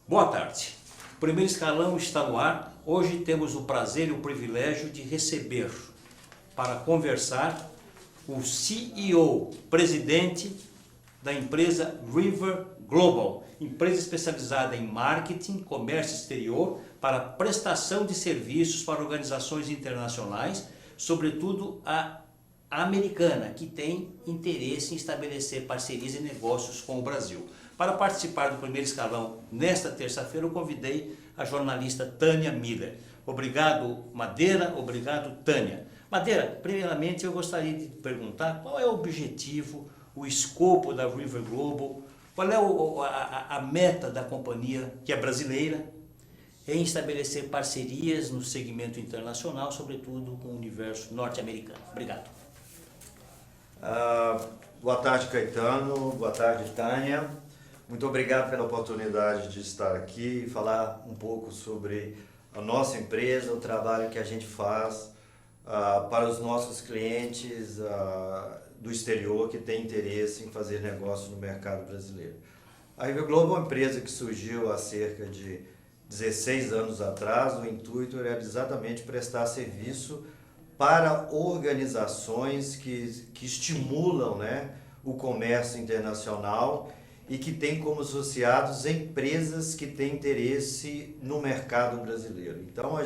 Boa tarde. O primeiro escalão está no ar. Hoje temos o prazer e o privilégio de receber para conversar o CEO, presidente da empresa River Global, empresa especializada em marketing, comércio exterior, para prestação de serviços para organizações internacionais, sobretudo a americana, que tem interesse em estabelecer parcerias e negócios com o Brasil. Para participar do primeiro escalão nesta terça-feira, eu convidei a jornalista Tânia Miller. Obrigado, Madeira. Obrigado, Tânia. Madeira, primeiramente eu gostaria de perguntar qual é o objetivo, o escopo da River Global, qual é a meta da companhia, que é brasileira, em estabelecer parcerias no segmento internacional, sobretudo com o universo norte-americano. Obrigado. Boa tarde, Caetano. Boa tarde, Tânia. Muito obrigado pela oportunidade de estar aqui e falar um pouco sobre a nossa empresa, o trabalho que a gente faz para os nossos clientes do exterior que têm interesse em fazer negócio no mercado brasileiro. A River Global é uma empresa que surgiu há cerca de 16 anos atrás. O intuito era exatamente prestar serviço para organizações que estimulam, né, o comércio internacional e que têm como associados empresas que têm interesse no mercado brasileiro. Então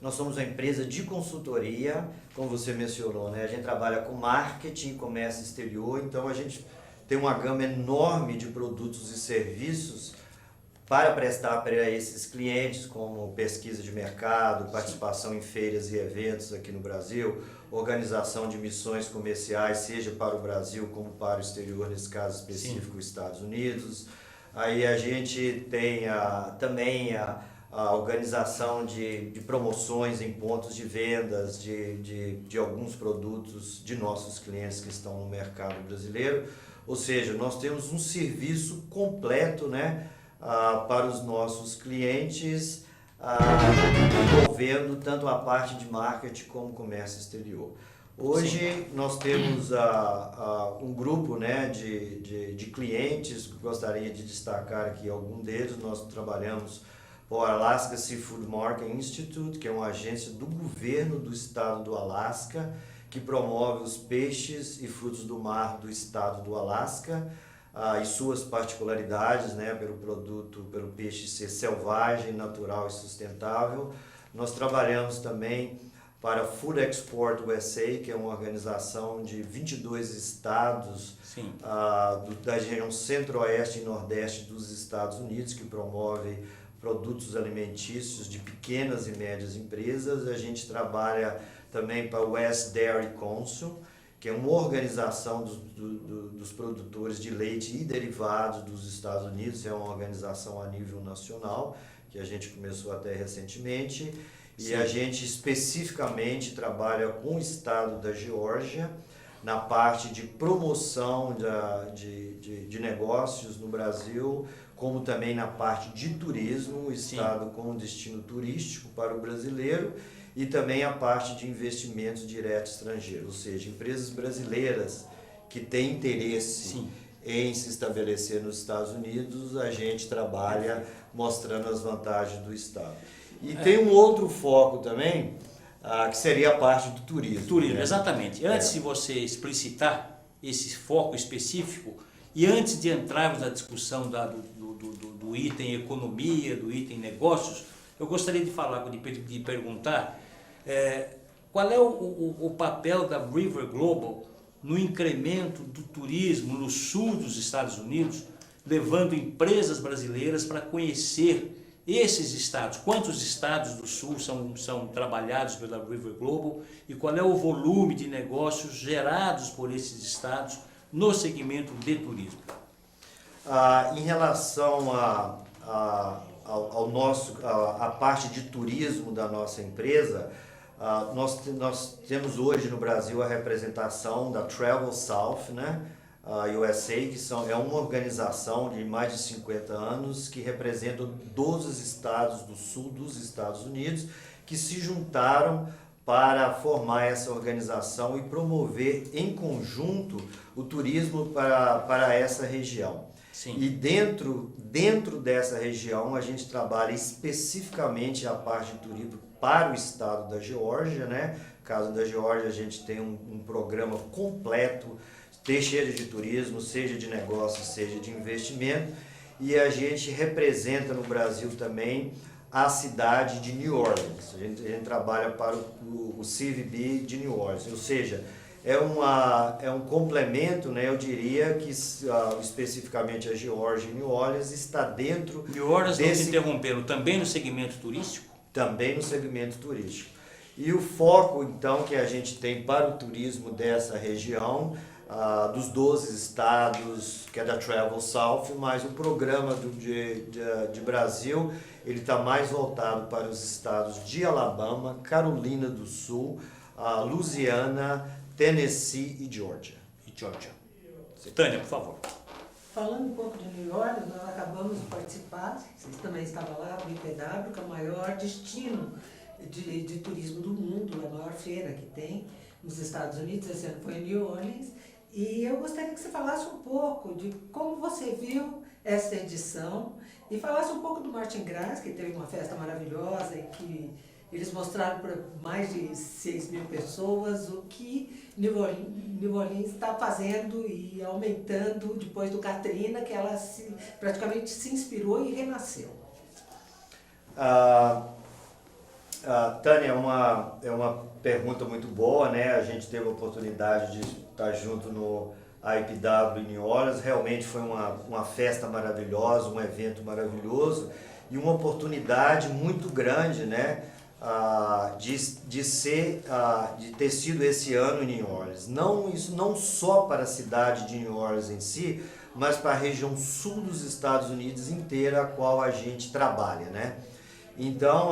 nós somos uma empresa de consultoria, como você mencionou, né? A gente trabalha com marketing, comércio exterior, então a gente tem uma gama enorme de produtos e serviços para prestar para esses clientes, como pesquisa de mercado, participação em feiras e eventos aqui no Brasil, organização de missões comerciais, seja para o Brasil como para o exterior, nesse caso específico, os Estados Unidos. Aí a gente tem também a organização de promoções em pontos de vendas de alguns produtos de nossos clientes que estão no mercado brasileiro. Ou seja, nós temos um serviço completo, né, para os nossos clientes, envolvendo tanto a parte de marketing como comércio exterior. Hoje nós temos um grupo, né, de clientes, gostaria de destacar aqui algum deles. Nós trabalhamos com o Alaska Seafood Market Institute, que é uma agência do governo do estado do Alasca, que promove os peixes e frutos do mar do estado do Alasca, e suas particularidades, né, pelo peixe ser selvagem, natural e sustentável. Nós trabalhamos também para Food Export USA, que é uma organização de 22 estados da região centro-oeste e nordeste dos Estados Unidos, que promove produtos alimentícios de pequenas e médias empresas. A gente trabalha também para o West Dairy Council, que é uma organização dos produtores de leite e derivados dos Estados Unidos. É uma organização a nível nacional, que a gente começou até recentemente. E a gente especificamente trabalha com o estado da Geórgia, na parte de promoção de negócios no Brasil, como também na parte de turismo, o estado com um destino turístico para o brasileiro, e também a parte de investimentos diretos estrangeiros, ou seja, empresas brasileiras que têm interesse em se estabelecer nos Estados Unidos, a gente trabalha mostrando as vantagens do estado. E tem um outro foco também, que seria a parte do turismo. Turismo, né? Exatamente. Antes de você explicitar esse foco específico, e antes de entrarmos na discussão do item economia, do item negócios, eu gostaria de perguntar qual é o papel da River Global no incremento do turismo no sul dos Estados Unidos, levando empresas brasileiras para conhecer esses estados. Quantos estados do sul são trabalhados pela River Global e qual é o volume de negócios gerados por esses estados no segmento de turismo? Em relação à parte de turismo da nossa empresa, nós temos hoje no Brasil a representação da Travel South, né? USA, que é uma organização de mais de 50 anos que representa 12 estados do sul dos Estados Unidos que se juntaram para formar essa organização e promover em conjunto o turismo para essa região. Sim. E dentro dessa região a gente trabalha especificamente a parte de turismo para o estado da Geórgia, né? No caso da Geórgia a gente tem um programa completo, seja de turismo, seja de negócio, seja de investimento, e a gente representa no Brasil também a cidade de New Orleans. A gente trabalha para o CVB de New Orleans, ou seja, é um complemento, né? Eu diria que especificamente a Geórgia e New Orleans está dentro New Orleans, não se desse, interrompendo, também no segmento turístico? também no segmento turístico. E o foco, então, que a gente tem para o turismo dessa região, dos 12 estados, que é da Travel South, mas o programa de Brasil, ele está mais voltado para os estados de Alabama, Carolina do Sul, Louisiana, Tennessee e Georgia. Tânia, por favor. Falando um pouco de New Orleans, nós acabamos de participar, vocês também estavam lá, o IPW, que é o maior destino de turismo do mundo, a maior feira que tem nos Estados Unidos, esse ano foi em New Orleans, e eu gostaria que você falasse um pouco de como você viu essa edição e falasse um pouco do Martin Gras, que teve uma festa maravilhosa e que eles mostraram para mais de 6.000 pessoas o que New Orleans está fazendo e aumentando depois do Katrina, que ela praticamente se inspirou e renasceu. Tânia, é uma pergunta muito boa, né? A gente teve a oportunidade de estar junto no IPW em New Orleans. Realmente foi uma festa maravilhosa, um evento maravilhoso e uma oportunidade muito grande, né? De ter sido esse ano em New Orleans. Isso não só para a cidade de New Orleans em si, mas para a região sul dos Estados Unidos inteira, a qual a gente trabalha, né? Então,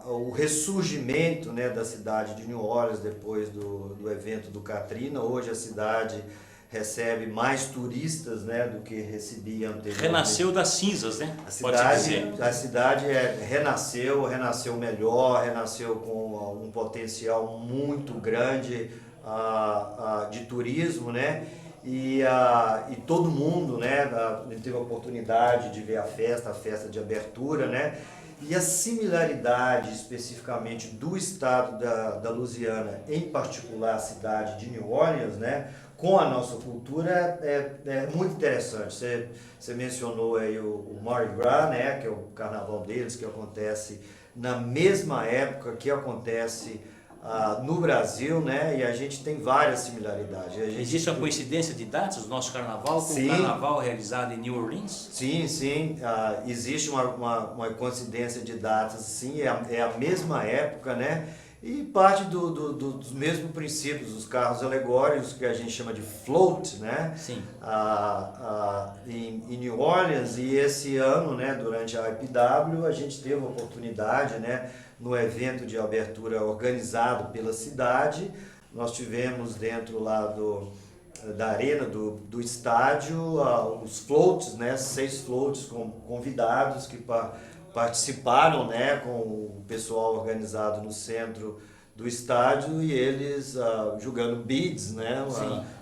o ressurgimento, né, da cidade de New Orleans depois do evento do Katrina, hoje a cidade recebe mais turistas, né, do que recebia anteriormente. Renasceu das cinzas, né? A cidade renasceu melhor, renasceu com um potencial muito grande de turismo, né? E todo mundo, né, teve a oportunidade de ver a festa de abertura, né? E a similaridade especificamente do estado da Louisiana, em particular a cidade de New Orleans, né, com a nossa cultura é muito interessante. Você mencionou aí o Mardi Gras, né, que é o carnaval deles, que acontece na mesma época que acontece no Brasil, né, e a gente tem várias similaridades. Existe uma coincidência de datas do nosso carnaval com o carnaval realizado em New Orleans? Sim, existe uma coincidência de datas, sim, é a mesma época, né? E parte dos mesmos princípios, os carros alegóricos, que a gente chama de float, né? Sim. Em New Orleans, e esse ano, né, durante a IPW, a gente teve a oportunidade, né, no evento de abertura organizado pela cidade, nós tivemos dentro lá da arena do estádio os floats, né, 6 floats com convidados que participaram, né, com o pessoal organizado no centro do estádio e eles jogando beads, né,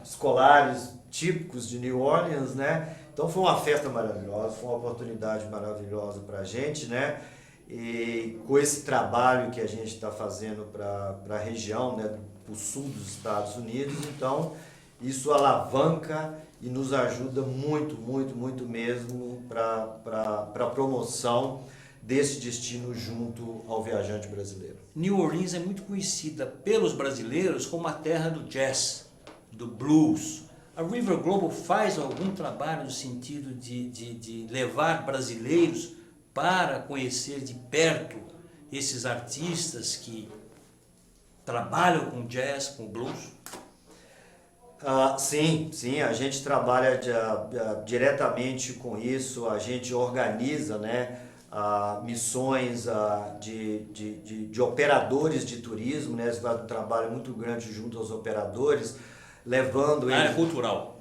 escolares típicos de New Orleans, né. Então foi uma festa maravilhosa, foi uma oportunidade maravilhosa para a gente, né. E com esse trabalho que a gente está fazendo para a região, né, para o sul dos Estados Unidos, então isso alavanca e nos ajuda muito, muito, muito mesmo para a promoção desse destino junto ao viajante brasileiro. New Orleans é muito conhecida pelos brasileiros como a terra do jazz, do blues. A River Global faz algum trabalho no sentido de levar brasileiros para conhecer de perto esses artistas que trabalham com jazz, com blues? Sim, a gente trabalha diretamente com isso, a gente organiza, né, missões de operadores de turismo, né, um trabalho muito grande junto aos operadores, levando eles... área cultural.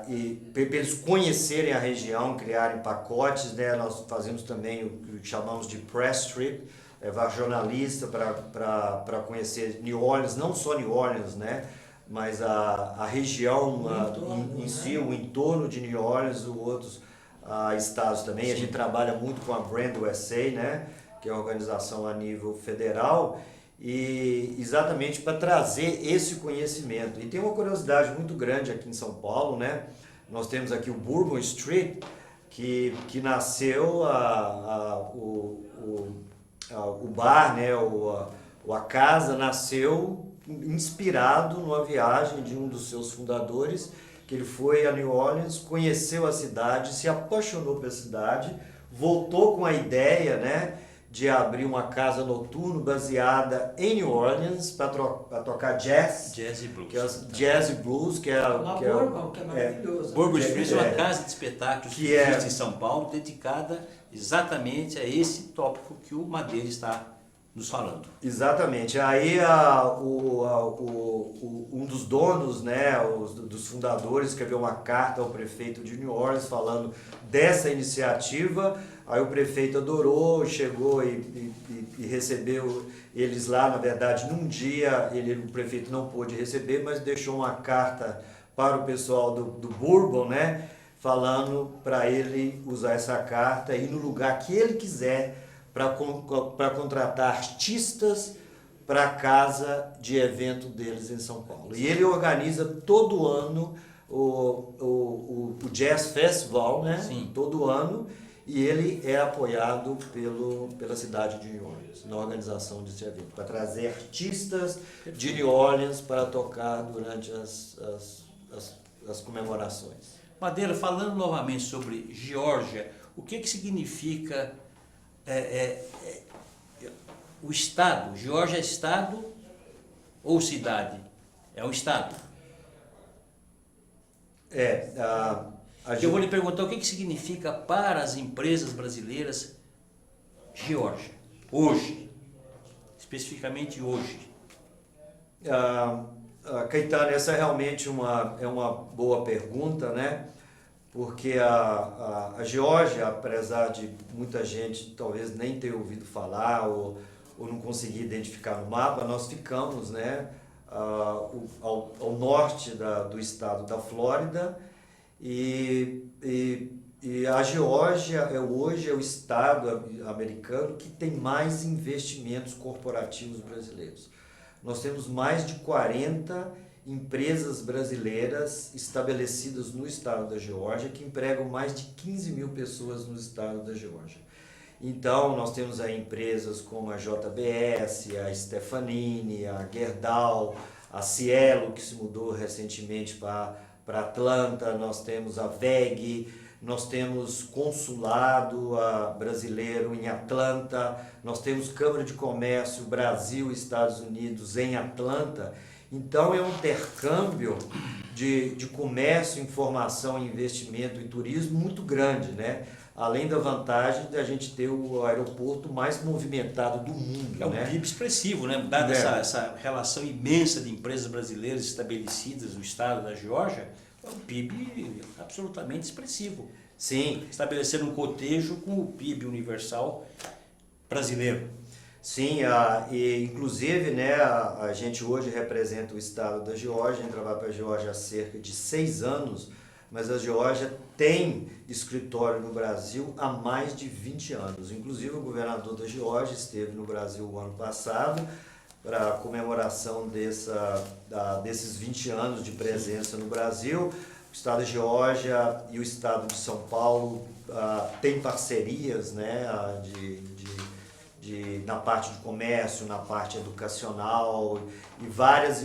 E para eles conhecerem a região, criarem pacotes, né, nós fazemos também o que chamamos de press trip, levar jornalista para conhecer New Orleans, não só New Orleans, né, mas a região em si, o entorno de New Orleans, os outros estados também. Sim. A gente trabalha muito com a Brand USA, né, que é a organização a nível federal, e exatamente para trazer esse conhecimento. E tem uma curiosidade muito grande aqui em São Paulo, né? Nós temos aqui o Bourbon Street, que nasceu o bar, né, a casa nasceu inspirado numa viagem de um dos seus fundadores, que ele foi a New Orleans, conheceu a cidade, se apaixonou pela cidade, voltou com a ideia, né, de abrir uma casa noturna baseada em New Orleans para tocar jazz. Jazz e blues. Que é jazz e blues, que é Bourbon, que é maravilhoso. Bourbon Street é uma casa de espetáculos que é- existe em São Paulo, dedicada exatamente a esse tópico que o Madeira está nos falando. Exatamente. Aí um dos donos, né, dos fundadores, escreveu uma carta ao prefeito de New Orleans falando dessa iniciativa. Aí o prefeito adorou, chegou e recebeu eles lá. Na verdade, num dia o prefeito não pôde receber, mas deixou uma carta para o pessoal do Bourbon, né, falando para ele usar essa carta e ir no lugar que ele quiser para contratar artistas para a casa de evento deles em São Paulo. E ele organiza todo ano o Jazz Festival, né? Sim. Todo ano, e ele é apoiado pela cidade de New Orleans, na organização desse evento, para trazer artistas de New Orleans para tocar durante as comemorações. Madeira, falando novamente sobre Geórgia, o que significa o Estado? Geórgia é Estado ou cidade? É um Estado. Eu vou lhe perguntar o que significa para as empresas brasileiras Geórgia, hoje, especificamente hoje. Caetano, essa é realmente uma boa pergunta, né? Porque a Geórgia, apesar de muita gente talvez nem ter ouvido falar ou não conseguir identificar no mapa, nós ficamos, né, ao norte do estado da Flórida, e a Geórgia hoje é o estado americano que tem mais investimentos corporativos brasileiros. Nós temos mais de 40 empresas brasileiras estabelecidas no estado da Geórgia, que empregam mais de 15 mil pessoas no estado da Geórgia. Então, nós temos aí empresas como a JBS, a Stefanini, a Gerdau, a Cielo, que se mudou recentemente para Atlanta, nós temos a VEG, nós temos consulado brasileiro em Atlanta, nós temos Câmara de Comércio Brasil e Estados Unidos em Atlanta. Então é um intercâmbio de comércio, informação, investimento e turismo muito grande, né? Além da vantagem de a gente ter o aeroporto mais movimentado do mundo. É um né? PIB expressivo, né? Dada essa relação imensa de empresas brasileiras estabelecidas no estado da Geórgia, é um PIB absolutamente expressivo. Sim. Estabelecer um cotejo com o PIB universal brasileiro. Sim, e inclusive, né, a gente hoje representa o estado da Geórgia, a gente trabalha para a Geórgia há cerca de 6 anos, mas a Geórgia tem escritório no Brasil há mais de 20 anos. Inclusive o governador da Geórgia esteve no Brasil o ano passado para a comemoração desses 20 anos de presença no Brasil. O estado da Geórgia e o estado de São Paulo têm parcerias, né, na parte de comércio, na parte educacional e várias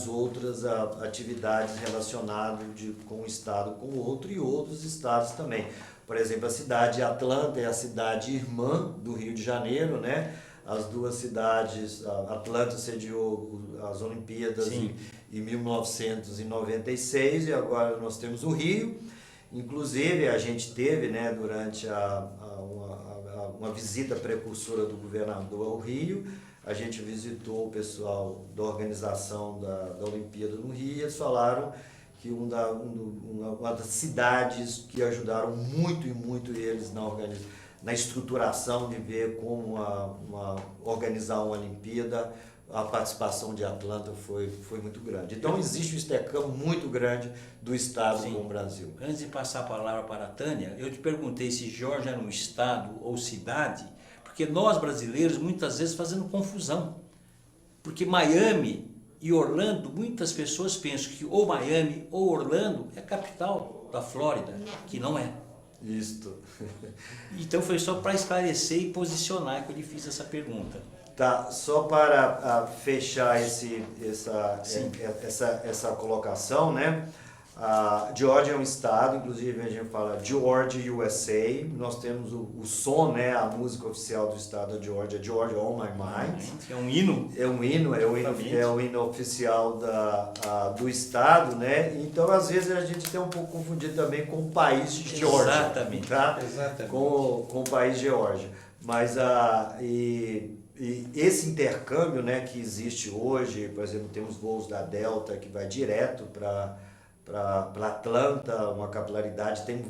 outras atividades relacionadas com um estado com o outro e outros estados também. Por exemplo, a cidade de Atlanta é a cidade irmã do Rio de Janeiro, né? As duas cidades, Atlanta sediou as Olimpíadas em 1996 e agora nós temos o Rio. Inclusive a gente teve, né, durante uma visita precursora do governador ao Rio, a gente visitou o pessoal da organização da Olimpíada no Rio e eles falaram que uma das cidades que ajudaram muito eles na estruturação de ver como organizar uma Olimpíada a participação de Atlanta foi muito grande. Então existe um intercâmbio muito grande do Estado com o Brasil. Antes de passar a palavra para a Tânia, eu te perguntei se Geórgia era um estado ou cidade, porque nós brasileiros muitas vezes fazemos confusão. Porque Miami e Orlando, muitas pessoas pensam que ou Miami ou Orlando é a capital da Flórida, que não é. Isto. Então foi só para esclarecer e posicionar que eu lhe fiz essa pergunta. Tá, só para fechar essa colocação, né? A Geórgia é um estado, inclusive a gente fala Georgia, USA. Nós temos o som, né? A música oficial do estado da Geórgia, Georgia on My Mind. É um hino? É um hino, é o hino oficial do estado, né? Então, às vezes, a gente tem um pouco confundido também com o país de Geórgia. Exatamente. Tá? Exatamente. Com o país Geórgia. Mas e esse intercâmbio, né, que existe hoje, por exemplo, temos voos da Delta que vai direto para Atlanta, uma capilaridade, tem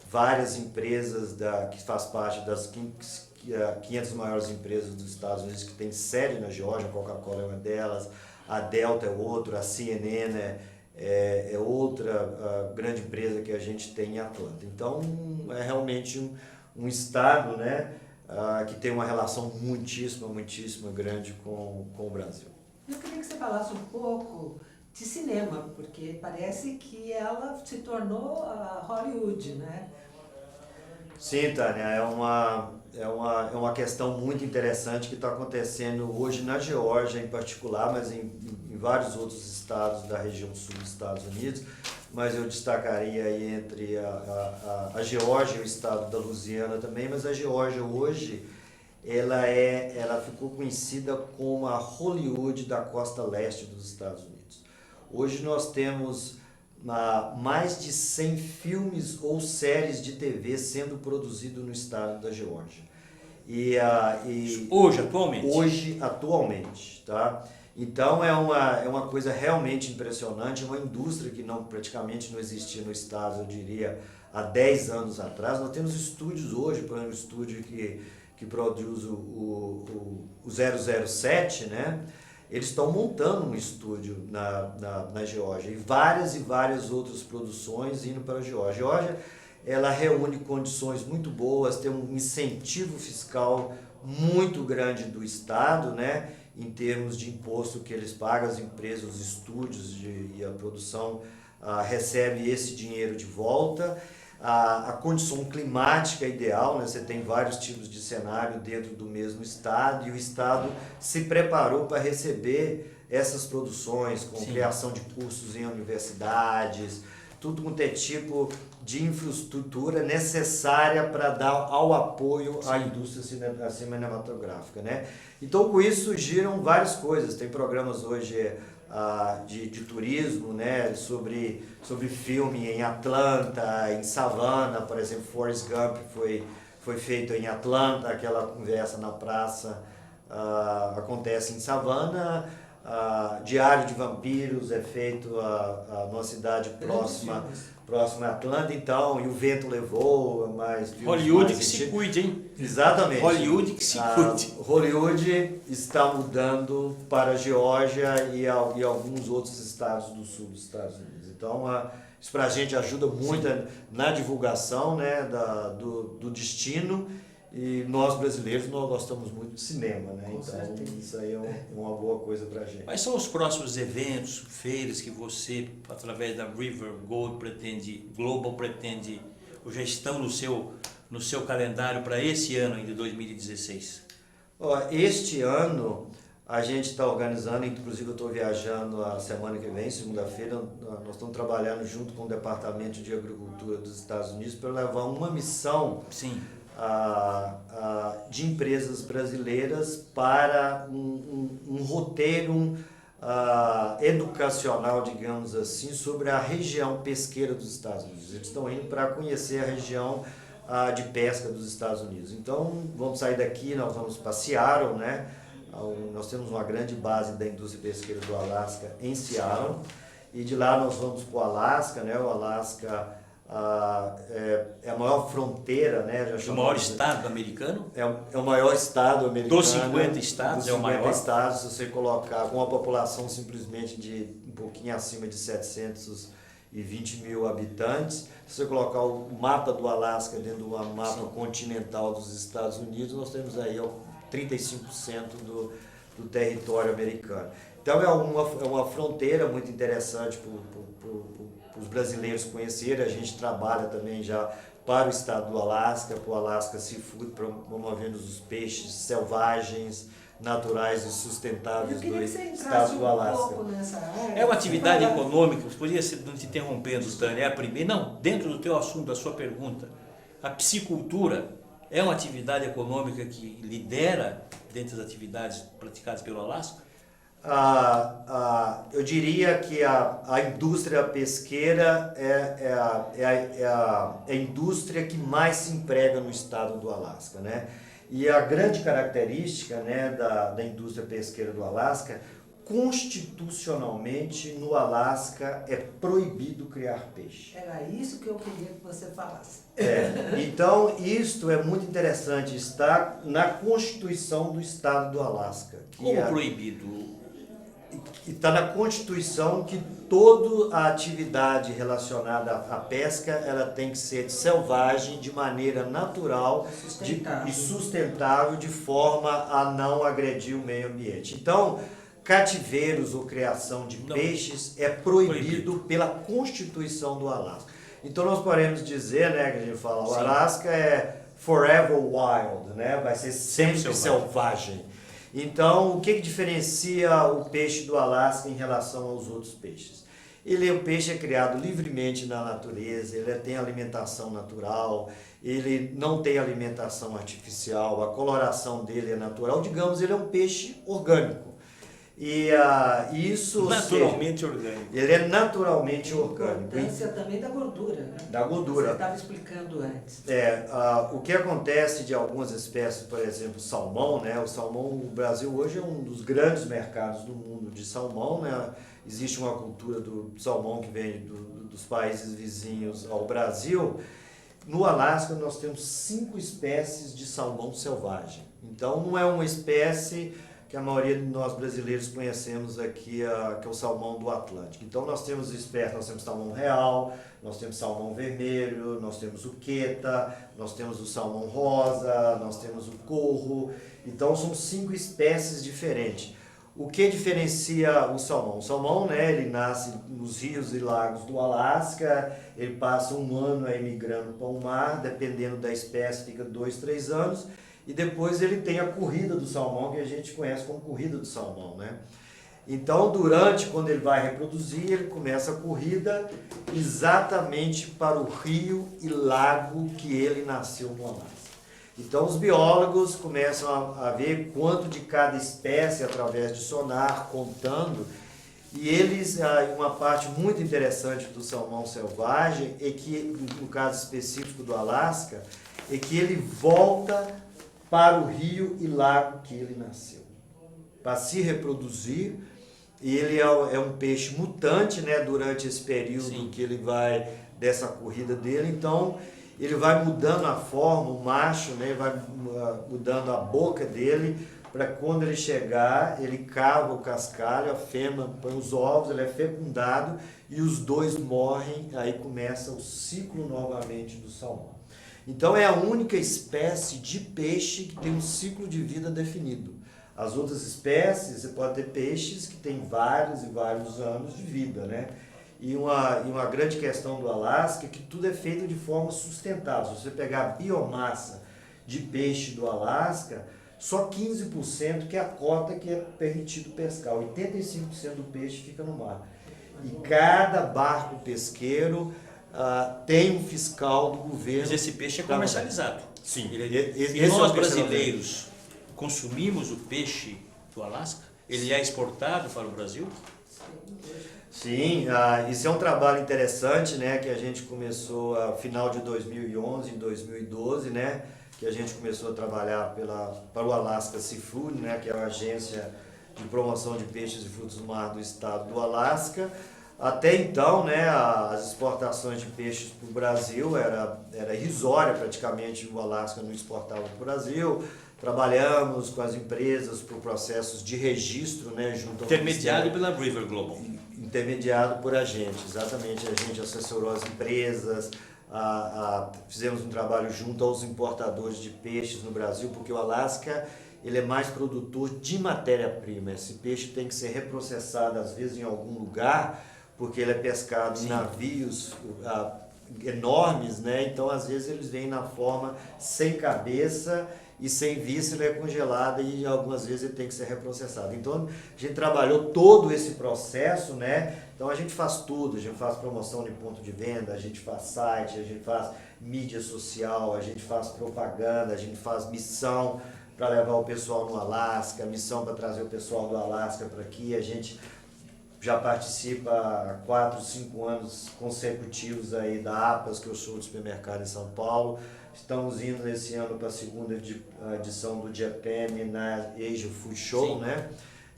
várias empresas que faz parte das 500 maiores empresas dos Estados Unidos que tem sede na Geórgia, a Coca-Cola é uma delas, a Delta é outra, a CNN é outra grande empresa que a gente tem em Atlanta. Então, é realmente um estado, né, que tem uma relação muitíssimo grande com o Brasil. Eu queria que você falasse um pouco de cinema, porque parece que ela se tornou a Hollywood, né? Sim, Tânia, é uma questão muito interessante que está acontecendo hoje na Geórgia em particular, mas em vários outros estados da região sul dos Estados Unidos, mas eu destacaria aí entre a Geórgia e o estado da Louisiana também, mas a Geórgia hoje ela ficou conhecida como a Hollywood da costa leste dos Estados Unidos. Hoje nós temos mais de 100 filmes ou séries de TV sendo produzidos no estado da Geórgia. Hoje, atualmente? Hoje, atualmente, tá? Então é uma coisa realmente impressionante, uma indústria que praticamente não existia no estado, eu diria, há 10 anos atrás. Nós temos estúdios hoje, por exemplo, o estúdio que produz o 007, né? Eles estão montando um estúdio na Geórgia e várias outras produções indo para a Geórgia. A Geórgia, ela reúne condições muito boas, tem um incentivo fiscal muito grande do Estado, né, em termos de imposto que eles pagam, as empresas, os estúdios e a produção recebe esse dinheiro de volta. A condição climática ideal, né? Você tem vários tipos de cenário dentro do mesmo estado e o estado se preparou para receber essas produções com criação de cursos em universidades, tudo quanto é tipo de infraestrutura necessária para dar ao apoio à indústria cinematográfica, né? Então, com isso surgiram várias coisas. Tem programas hoje de turismo, né, sobre filme em Atlanta, em Savannah, por exemplo, Forrest Gump foi feito em Atlanta, aquela conversa na praça acontece em Savannah. Diário de Vampiros é feito numa cidade próxima a Atlanta, então, e o vento levou, mas... Hollywood que se cuide, hein? Exatamente. Hollywood que se cuide. Hollywood está mudando para a Geórgia e alguns outros estados do sul dos Estados Unidos. Então, isso para a gente ajuda muito na divulgação, né, do destino. E nós brasileiros, nós gostamos muito de cinema, né? Então isso aí é uma boa coisa pra gente. Quais são os próximos eventos, feiras que você, através da River Global pretende, ou já estão no seu calendário para esse ano de 2016? Este ano a gente está organizando, inclusive eu estou viajando a semana que vem, segunda-feira, nós estamos trabalhando junto com o Departamento de Agricultura dos Estados Unidos para levar uma missão de empresas brasileiras para um roteiro educacional, digamos assim, sobre a região pesqueira dos Estados Unidos. Eles estão indo para conhecer a região de pesca dos Estados Unidos. Então, vamos sair daqui, nós vamos para Seattle, né? Nós temos uma grande base da indústria pesqueira do Alasca em Seattle, e de lá nós vamos para o Alasca, né? O Alasca é a maior fronteira, né? O maior estado americano? É o maior estado americano. Dos 50 estados é o maior? Dos 50 estados, se você colocar com uma população simplesmente de um pouquinho acima de 720 mil habitantes, se você colocar o mapa do Alasca dentro do mapa continental dos Estados Unidos, nós temos aí 35% do território americano. Então é uma fronteira muito interessante para os brasileiros conhecerem. A gente trabalha também já para o estado do Alasca, para o Alaska Seafood, promovendo os peixes selvagens, naturais e sustentáveis do estado do Alasca. É uma atividade econômica, podia ser, não te interrompendo, Tânia, é a primeira. Não, dentro do teu assunto, da sua pergunta, a piscicultura é uma atividade econômica que lidera dentre as atividades praticadas pelo Alasca? Eu diria que a indústria pesqueira é a indústria que mais se emprega no estado do Alasca, né? E a grande característica, né, da indústria pesqueira do Alasca, constitucionalmente no Alasca é proibido criar peixe. Era isso que eu queria que você falasse. Então, isto é muito interessante, está na Constituição do estado do Alasca. Como proibido? Está na Constituição que toda a atividade relacionada à pesca ela tem que ser selvagem, de maneira natural e sustentável, de forma a não agredir o meio ambiente. Então, cativeiros ou criação de peixes é proibido pela Constituição do Alasca. Então, nós podemos dizer, né, que a gente fala, o Alasca é forever wild, né, vai ser sempre selvagem. Então, o que diferencia o peixe do Alasca em relação aos outros peixes? O peixe é criado livremente na natureza, ele tem alimentação natural, ele não tem alimentação artificial, a coloração dele é natural, digamos, ele é um peixe orgânico. E isso... Naturalmente orgânico. Ele é naturalmente orgânico. A importância também da gordura, né? Da gordura. Você estava explicando antes. O que acontece de algumas espécies, por exemplo, salmão, né? O Brasil hoje é um dos grandes mercados do mundo de salmão, né? Existe uma cultura do salmão que vem dos países vizinhos ao Brasil. No Alasca nós temos 5 espécies de salmão selvagem. Então não é uma espécie que a maioria de nós brasileiros conhecemos aqui, que é o salmão do Atlântico. Então nós temos espécies, nós temos salmão real, nós temos salmão vermelho, nós temos o queta, nós temos o salmão rosa, nós temos o corro. Então são 5 espécies diferentes. O que diferencia o salmão? O salmão, né, ele nasce nos rios e lagos do Alasca, ele passa um ano aí migrando para o mar, dependendo da espécie, fica 2, 3 anos. E depois ele tem a corrida do salmão, que a gente conhece como corrida do salmão, né? Então, quando ele vai reproduzir, ele começa a corrida exatamente para o rio e lago que ele nasceu no Alasca. Então, os biólogos começam a ver quanto de cada espécie através de sonar, contando. E uma parte muito interessante do salmão selvagem, é que, no caso específico do Alasca, é que ele volta para o rio e lago que ele nasceu, para se reproduzir. E ele é um peixe mutante, né, durante esse período que ele vai, dessa corrida dele. Então, ele vai mudando a forma, o macho, né, vai mudando a boca dele, para quando ele chegar, ele cava o cascalho, a fêmea põe os ovos, ele é fecundado e os dois morrem, aí começa o ciclo novamente do salmão. Então é a única espécie de peixe que tem um ciclo de vida definido. As outras espécies, você pode ter peixes que têm vários e vários anos de vida, né? E uma grande questão do Alasca é que tudo é feito de forma sustentável. Se você pegar a biomassa de peixe do Alasca, só 15% que é a cota que é permitido pescar. 85% do peixe fica no mar. E cada barco pesqueiro tem um fiscal do governo. Mas esse peixe é comercializado. Sim. E nós brasileiros consumimos o peixe do Alasca? Ele é exportado para o Brasil? Sim, isso é um trabalho interessante, né, que a gente começou a final de 2011, em 2012, né, que a gente começou a trabalhar para o Alaska Seafood, né, que é a agência de promoção de peixes e frutos do mar do estado do Alasca. Até então, né, as exportações de peixes para o Brasil era irrisória, praticamente o Alasca não exportava para o Brasil. Trabalhamos com as empresas por processos de registro, né, junto ao Intermediado Ministério. pela River Global. Intermediado por a gente, exatamente. A gente assessorou as empresas, fizemos um trabalho junto aos importadores de peixes no Brasil, porque o Alasca ele é mais produtor de matéria-prima. Esse peixe tem que ser reprocessado, às vezes, em algum lugar, porque ele é pescado em navios enormes, né? Então, às vezes, eles vêm na forma sem cabeça e sem víscera, é congelada e algumas vezes ele tem que ser reprocessado. Então, a gente trabalhou todo esse processo, né? Então, a gente faz tudo, a gente faz promoção de ponto de venda, a gente faz site, a gente faz mídia social, a gente faz propaganda, a gente faz missão para levar o pessoal no Alasca, missão para trazer o pessoal do Alasca para aqui. A gente já participa há 4, 5 anos consecutivos aí da APAS, que eu sou do supermercado em São Paulo. Estamos indo esse ano para a segunda edição do Japan na Asia Food Show, né?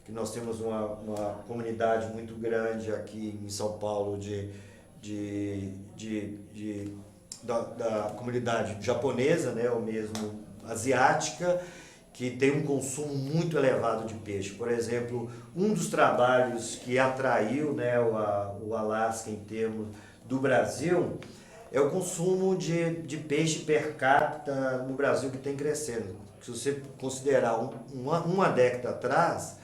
Que nós temos uma comunidade muito grande aqui em São Paulo da comunidade japonesa, né? Ou mesmo asiática, que tem um consumo muito elevado de peixe. Por exemplo, um dos trabalhos que atraiu, né, o Alasca em termos do Brasil é o consumo de peixe per capita no Brasil, que tem crescendo. Se você considerar uma década atrás,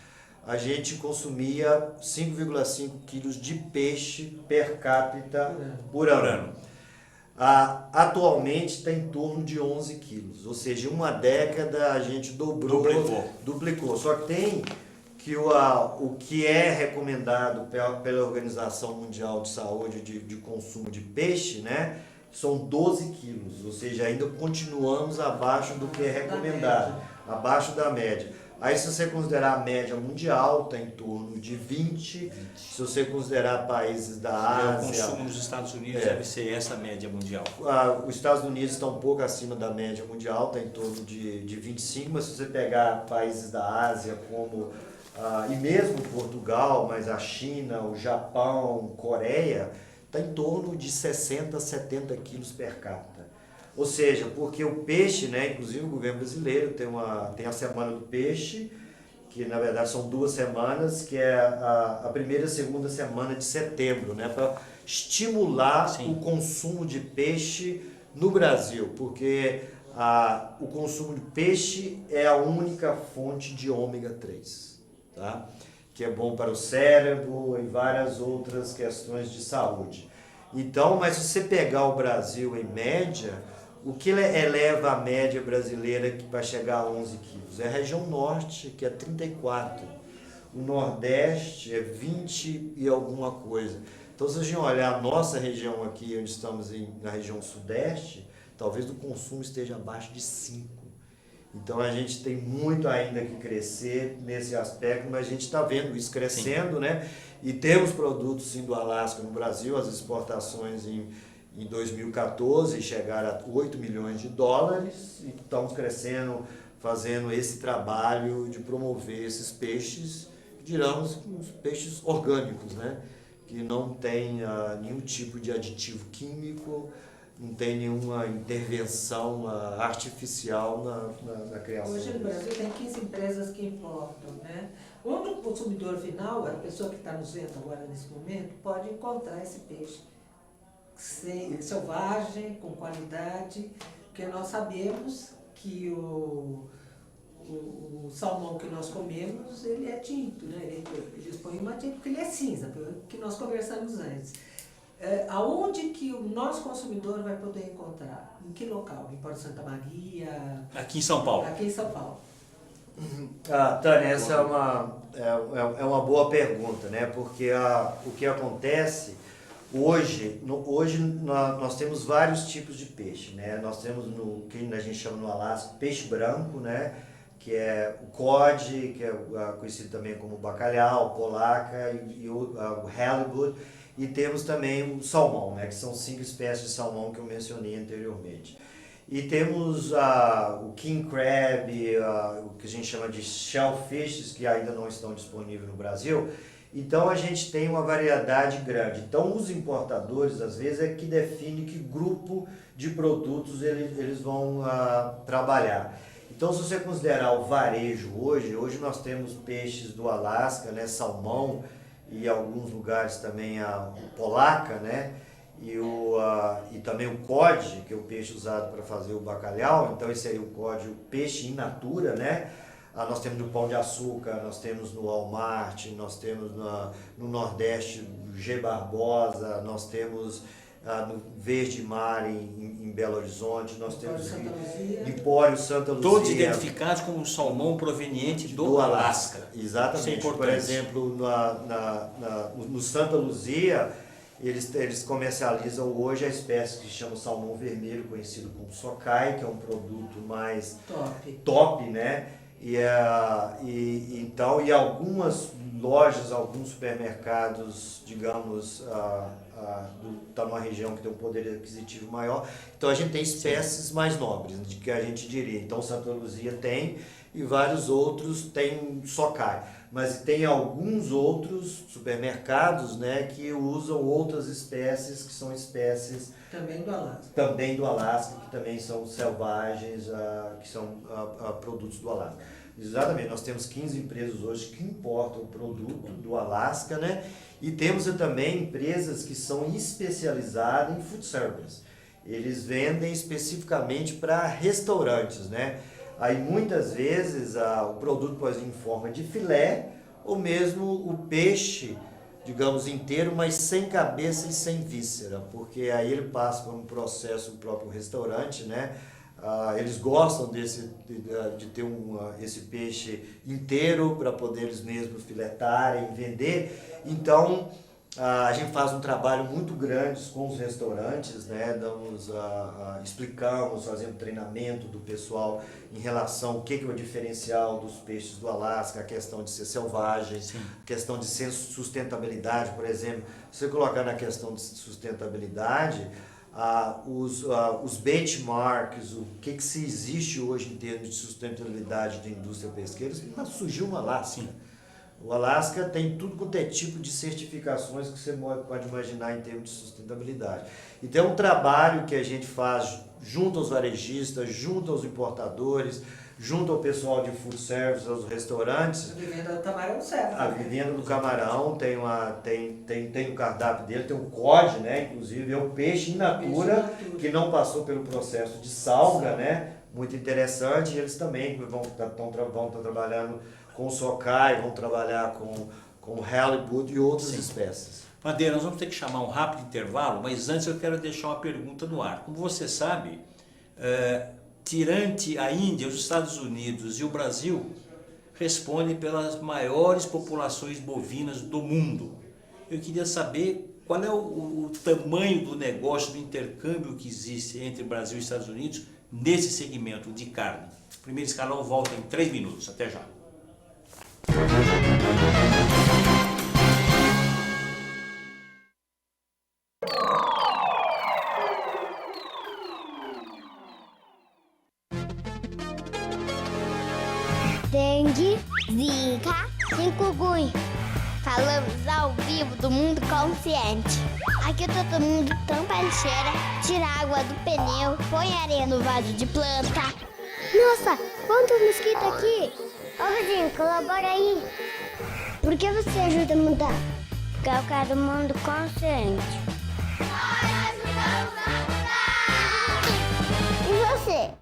a gente consumia 5,5 quilos de peixe per capita por ano. Atualmente está em torno de 11 quilos, ou seja, em uma década a gente duplicou. Só que tem que o que é recomendado pela Organização Mundial de Saúde de consumo de peixe, né, são 12 quilos, ou seja, ainda continuamos abaixo do que é recomendado, abaixo da média. Aí, se você considerar a média mundial, está em torno de 20. Se você considerar países da Ásia... O consumo nos Estados Unidos deve ser essa média mundial. Os Estados Unidos está um pouco acima da média mundial, está em torno de 25, mas se você pegar países da Ásia como... e mesmo Portugal, mas a China, o Japão, Coreia, está em torno de 60, 70 quilos per capita. Ou seja, porque o peixe, né, inclusive o governo brasileiro tem a Semana do Peixe, que na verdade são 2 semanas, que é a primeira e segunda semana de setembro, né, para estimular o consumo de peixe no Brasil, porque o consumo de peixe é a única fonte de ômega 3, tá? Que é bom para o cérebro e várias outras questões de saúde. Então, mas se você pegar o Brasil em média, o que eleva a média brasileira para chegar a 11 quilos? É a região norte, que é 34. O nordeste é 20 e alguma coisa. Então, se a gente olhar a nossa região aqui, onde estamos na região sudeste, talvez o consumo esteja abaixo de 5. Então, a gente tem muito ainda que crescer nesse aspecto, mas a gente está vendo isso crescendo, né? E temos produtos, sim, do Alasca no Brasil. As exportações em 2014 chegaram a 8 milhões de dólares e estamos crescendo, fazendo esse trabalho de promover esses peixes, digamos, os peixes orgânicos, né? Que não tem nenhum tipo de aditivo químico, não tem nenhuma intervenção artificial na criação. Hoje no Brasil tem 15 empresas que importam, né? Onde o consumidor final, a pessoa que está nos vendo agora nesse momento, pode encontrar esse peixe selvagem, com qualidade, porque nós sabemos que o salmão que nós comemos, ele é tinto, né? Eles põem uma tinta porque ele é cinza, pelo que nós conversamos antes. Aonde que o nosso consumidor vai poder encontrar? Em que local? Em Porto Santa Maria? Aqui em São Paulo. Aqui em São Paulo. Tânia, essa é uma boa pergunta, né? Porque o que acontece hoje nós temos vários tipos de peixe, né? Nós temos o que a gente chama no Alasca peixe branco, né? Que é o cod, que é conhecido também como bacalhau, polaca e o halibut. E temos também o salmão, né? Que são 5 espécies de salmão que eu mencionei anteriormente. E temos o king crab, o que a gente chama de shellfishes, que ainda não estão disponíveis no Brasil. Então a gente tem uma variedade grande. Então os importadores, às vezes, é que define que grupo de produtos eles vão trabalhar. Então, se você considerar o varejo hoje nós temos peixes do Alasca, né, salmão, e em alguns lugares também a polaca, né, e também o cod, que é o peixe usado para fazer o bacalhau. Então esse aí é o cod, o peixe in natura, né? Nós temos no Pão de Açúcar, nós temos no Walmart, nós temos no Nordeste o G Barbosa, nós temos no Verde Mar em Belo Horizonte, nós temos Empório Santa Luzia. Todos identificados como salmão proveniente do Alasca. Exatamente. Isso é por exemplo, no Santa Luzia, eles comercializam hoje a espécie que se chama salmão vermelho, conhecido como sockeye, que é um produto mais top, né? Então, algumas lojas, alguns supermercados, digamos, está numa região que tem um poder aquisitivo maior, então a gente tem espécies mais nobres, de que a gente diria. Então Santa Luzia tem, e vários outros tem sockeye, mas tem alguns outros supermercados, né, que usam outras espécies, que são espécies também do Alasca, que também são selvagens, que são produtos do Alasca. Exatamente, nós temos 15 empresas hoje que importam o produto do Alasca, né? E temos também empresas que são especializadas em food service. Eles vendem especificamente para restaurantes, né? Aí muitas vezes o produto pode vir em forma de filé, ou mesmo o peixe, digamos, inteiro, mas sem cabeça e sem víscera, porque aí ele passa por um processo do próprio restaurante, né? Eles gostam de ter esse peixe inteiro para poder eles mesmos filetarem, vender. Então a gente faz um trabalho muito grande com os restaurantes, né? Explicamos, fazendo treinamento do pessoal em relação ao que é o diferencial dos peixes do Alasca, a questão de ser selvagem, a questão de ser sustentabilidade, por exemplo. Se você colocar na questão de sustentabilidade, os benchmarks, o que se existe hoje em termos de sustentabilidade da indústria pesqueira, surgiu no Alasca. O Alasca tem tudo quanto é tipo de certificações que você pode imaginar em termos de sustentabilidade. Então é um trabalho que a gente faz junto aos varejistas, junto aos importadores, junto ao pessoal de food service, aos restaurantes. A vivenda do camarão serve. A vivenda do camarão tem o cardápio dele, tem o cod, né? Inclusive é o peixe in natura, que não passou pelo processo de salga, né? Muito interessante. E eles também vão estar trabalhando com sockeye, vão trabalhar com halibut e outras espécies. Madeira, nós vamos ter que chamar um rápido intervalo, mas antes eu quero deixar uma pergunta no ar. Como você sabe, tirante a Índia, os Estados Unidos e o Brasil, respondem pelas maiores populações bovinas do mundo. Eu queria saber qual é o tamanho do negócio, do intercâmbio que existe entre Brasil e Estados Unidos nesse segmento de carne. Primeiro escalão volta em 3 minutos. Até já. Dengue, zika, chikungunya. Falamos ao vivo do Mundo Consciente. Aqui todo mundo tampa a lixeira, tira a água do pneu, põe areia no vaso de planta. Nossa, quantos mosquitos aqui! Ô vizinho, colabora aí. Por que você ajuda a mudar? Porque eu quero o mundo consciente. Nós ajudamos a mudar! E você?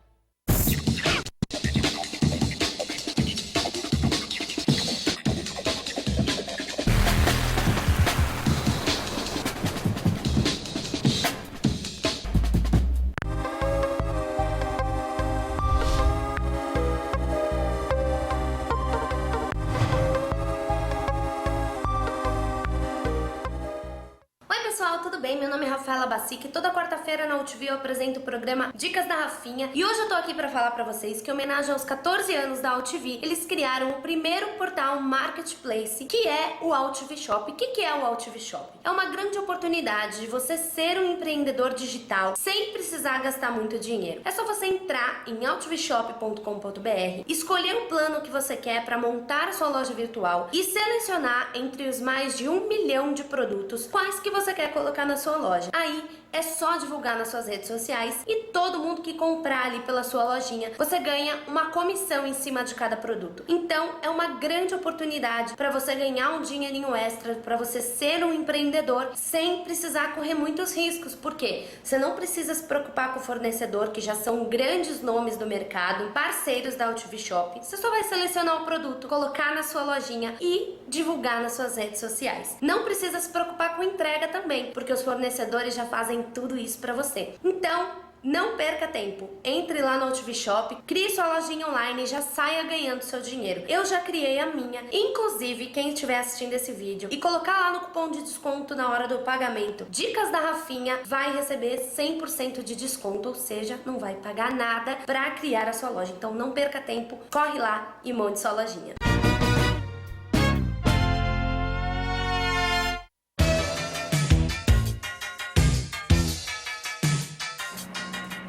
bem? Meu nome é Rafaela Bacic e toda quarta-feira na UTV eu apresento o programa Dicas da Rafinha. E hoje eu tô aqui pra falar pra vocês que, em homenagem aos 14 anos da UTV, eles criaram o primeiro portal marketplace, que é o UTV Shop. O que é o UTV Shop? É uma grande oportunidade de você ser um empreendedor digital sem precisar gastar muito dinheiro. É só você entrar em utvshop.com.br, escolher o plano que você quer para montar a sua loja virtual e selecionar entre os mais de 1 milhão de produtos quais que você quer colocar na sua loja. Aí é só divulgar nas suas redes sociais e todo mundo que comprar ali pela sua lojinha, você ganha uma comissão em cima de cada produto. Então é uma grande oportunidade para você ganhar um dinheirinho extra, para você ser um empreendedor sem precisar correr muitos riscos, porque você não precisa se preocupar com o fornecedor, que já são grandes nomes do mercado, parceiros da UTV Shop. Você só vai selecionar o produto, colocar na sua lojinha e divulgar nas suas redes sociais. Não precisa se preocupar com entrega também, porque os fornecedores já fazem tudo isso para você. Então, não perca tempo. Entre lá no UTV Shop, crie sua lojinha online e já saia ganhando seu dinheiro. Eu já criei a minha. Inclusive, quem estiver assistindo esse vídeo e colocar lá no cupom de desconto na hora do pagamento Dicas da Rafinha, vai receber 100% de desconto, ou seja, não vai pagar nada para criar a sua loja. Então não perca tempo, corre lá e monte sua lojinha.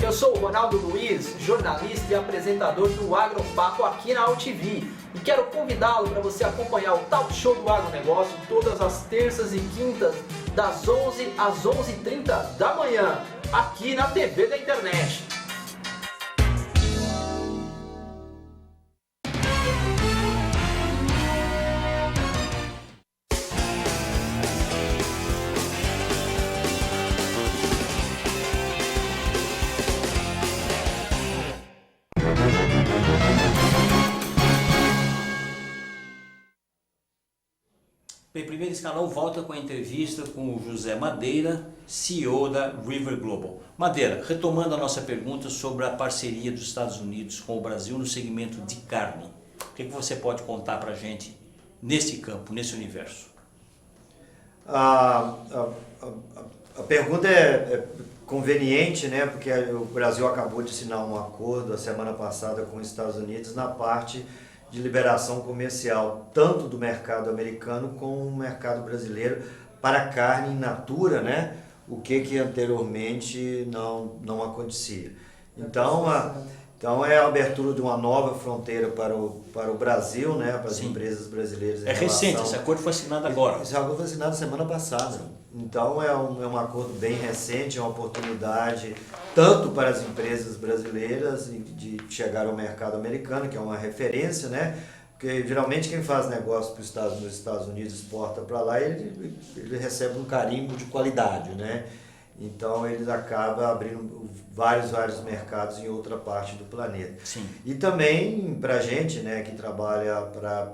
Eu sou o Ronaldo Luiz, jornalista e apresentador do Agropapo aqui na UTV, e quero convidá-lo para você acompanhar o Talk Show do Agronegócio todas as terças e quintas, das 11 às 11h30 da manhã, aqui na TV da internet. Bem, primeiro escalão volta com a entrevista com o José Madeira, CEO da River Global. Madeira, retomando a nossa pergunta sobre a parceria dos Estados Unidos com o Brasil no segmento de carne, o que você pode contar para a gente nesse campo, nesse universo? A pergunta é conveniente, né? Porque o Brasil acabou de assinar um acordo a semana passada com os Estados Unidos na parte de liberação comercial, tanto do mercado americano como do mercado brasileiro, para carne in natura, né? O que anteriormente não acontecia. Então é a abertura de uma nova fronteira para o Brasil, né? Para as Sim. empresas brasileiras. É recente, esse acordo foi assinado agora. Esse acordo foi assinado semana passada. Então é um acordo bem recente, é uma oportunidade tanto para as empresas brasileiras de chegar ao mercado americano, que é uma referência, né? Porque geralmente quem faz negócio nos Estados Unidos exporta para lá, ele recebe um carimbo de qualidade, né? Então eles acabam abrindo vários mercados em outra parte do planeta. Sim. E também para a gente, né, que trabalha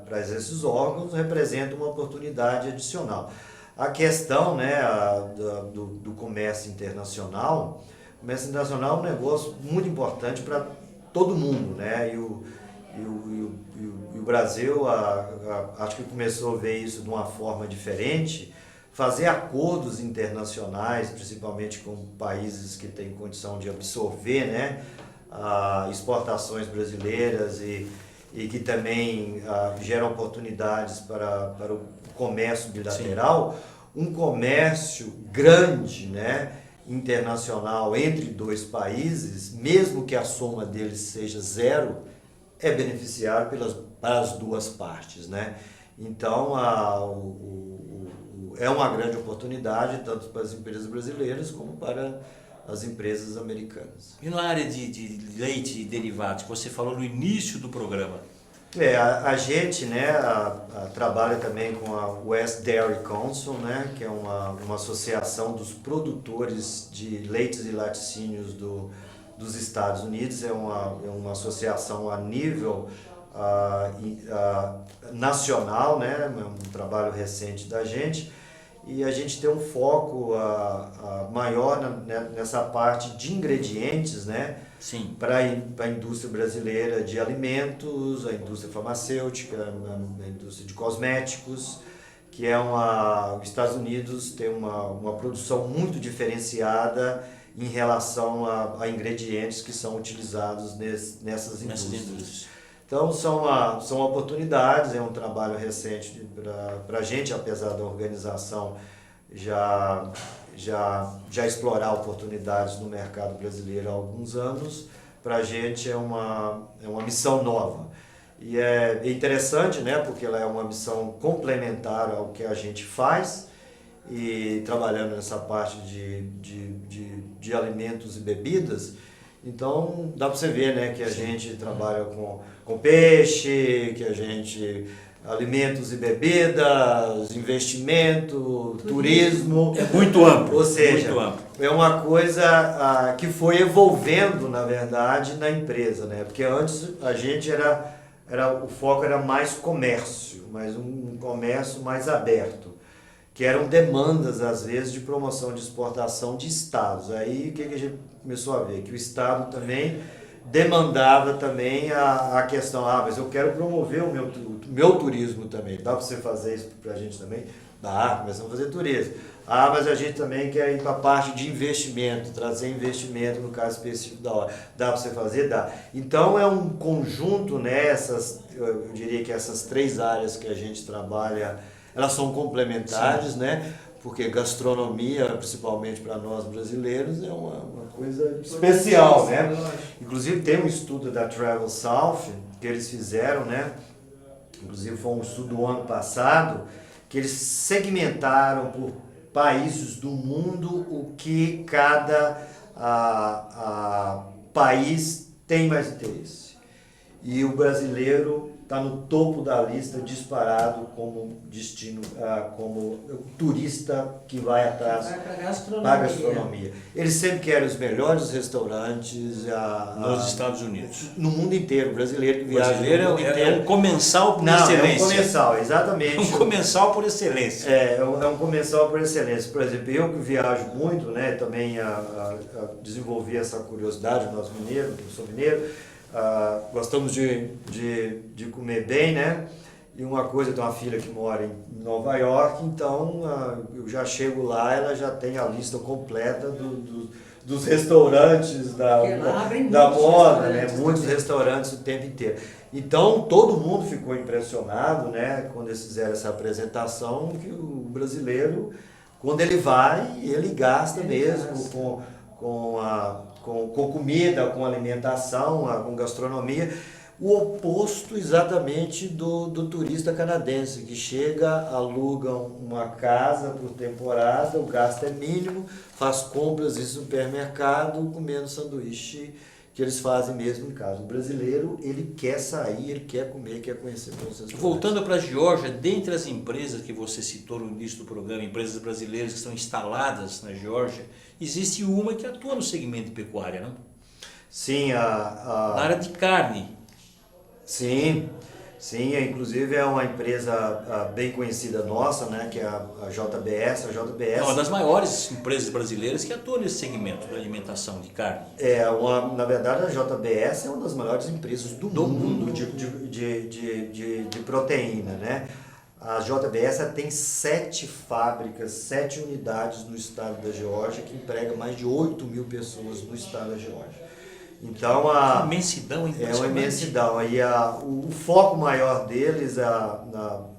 para esses órgãos, representa uma oportunidade adicional. A questão, né, do comércio internacional, o é um negócio muito importante para todo mundo, né? E o Brasil, acho que começou a ver isso de uma forma diferente, fazer acordos internacionais, principalmente com países que têm condição de absorver, né, exportações brasileiras e que também geram oportunidades para o comércio bilateral. Sim. Um comércio grande, né, internacional entre dois países, mesmo que a soma deles seja zero, é beneficiário para as duas partes, né? Então, é uma grande oportunidade tanto para as empresas brasileiras como para as empresas americanas. E na área de leite e derivados, que você falou no início do programa? A gente, né, trabalha também com a West Dairy Council, né, que é uma associação dos produtores de leites e laticínios dos Estados Unidos. É uma associação a nível nacional, né, é um trabalho recente da gente. E a gente tem um foco maior nessa parte de ingredientes, né? Sim. Para a indústria brasileira de alimentos, a indústria farmacêutica, a indústria de cosméticos, que os Estados Unidos tem uma produção muito diferenciada em relação a ingredientes que são utilizados nessas indústrias. Então são oportunidades, é um trabalho recente para a gente, apesar da organização já explorar oportunidades no mercado brasileiro há alguns anos. Para a gente é uma missão nova. E é interessante, né, porque ela é uma missão complementar ao que a gente faz, e trabalhando nessa parte de alimentos e bebidas. Então dá para você ver, né, que a gente trabalha com peixe, que a gente alimentos e bebidas, investimento, turismo. É muito amplo. Ou seja, muito amplo. É uma coisa que foi evolvendo, na verdade, na empresa, né? Porque antes a gente o foco era mais comércio, mas um comércio mais aberto, que eram demandas, às vezes, de promoção de exportação de estados. Aí o que a gente começou a ver? Que o estado também demandava também a questão, mas eu quero promover o meu turismo também. Dá para você fazer isso para a gente também? Dá, começamos a fazer turismo. Mas a gente também quer ir para a parte de investimento, trazer investimento no caso específico da hora. Dá para você fazer? Dá. Então é um conjunto, né, eu diria que essas 3 áreas que a gente trabalha, elas são complementares, sim, né? Porque gastronomia, principalmente para nós brasileiros, é uma coisa especial, né? Inclusive tem um estudo da Travel South que eles fizeram, né? Inclusive foi um estudo do ano passado, que eles segmentaram por países do mundo o que cada país tem mais interesse. E o brasileiro está no topo da lista, disparado como destino, como turista que vai atrás da gastronomia. Eles sempre querem os melhores restaurantes nos Estados Unidos. No mundo inteiro. O brasileiro que viaja no mundo inteiro. É um comensal por excelência. É um comensal, exatamente. É um comensal por excelência. É um comensal por excelência. Por exemplo, eu que viajo muito, né, também desenvolvi essa curiosidade, nós mineiros, eu sou mineiro, gostamos de comer bem, né? E uma coisa, eu tenho uma filha que mora em Nova York, então eu já chego lá, ela já tem a lista completa dos restaurantes da moda, né? Muitos restaurantes o tempo inteiro. Então todo mundo ficou impressionado, né, quando eles fizeram essa apresentação, que o brasileiro, quando ele vai, ele gasta mesmo com comida, com alimentação, com gastronomia, o oposto exatamente do turista canadense, que chega, aluga uma casa por temporada, o gasto é mínimo, faz compras em supermercado, comendo sanduíche que eles fazem mesmo em casa. O brasileiro, ele quer sair, ele quer comer, quer conhecer todos os. Voltando para a Geórgia, dentre as empresas que você citou no início do programa, empresas brasileiras que estão instaladas na Geórgia, existe uma que atua no segmento de pecuária, não? Sim, na área de carne. Sim, inclusive é uma empresa bem conhecida nossa, né, que é a JBS. A JBS é uma das maiores empresas brasileiras que atuam nesse segmento de alimentação de carne. Na verdade, a JBS é uma das maiores empresas do mundo de proteína, né? A JBS tem 7 fábricas, 7 unidades no estado da Geórgia, que emprega mais de 8.000 pessoas no estado da Geórgia. Então, uma imensidão impressionante. É uma imensidão. E o foco maior deles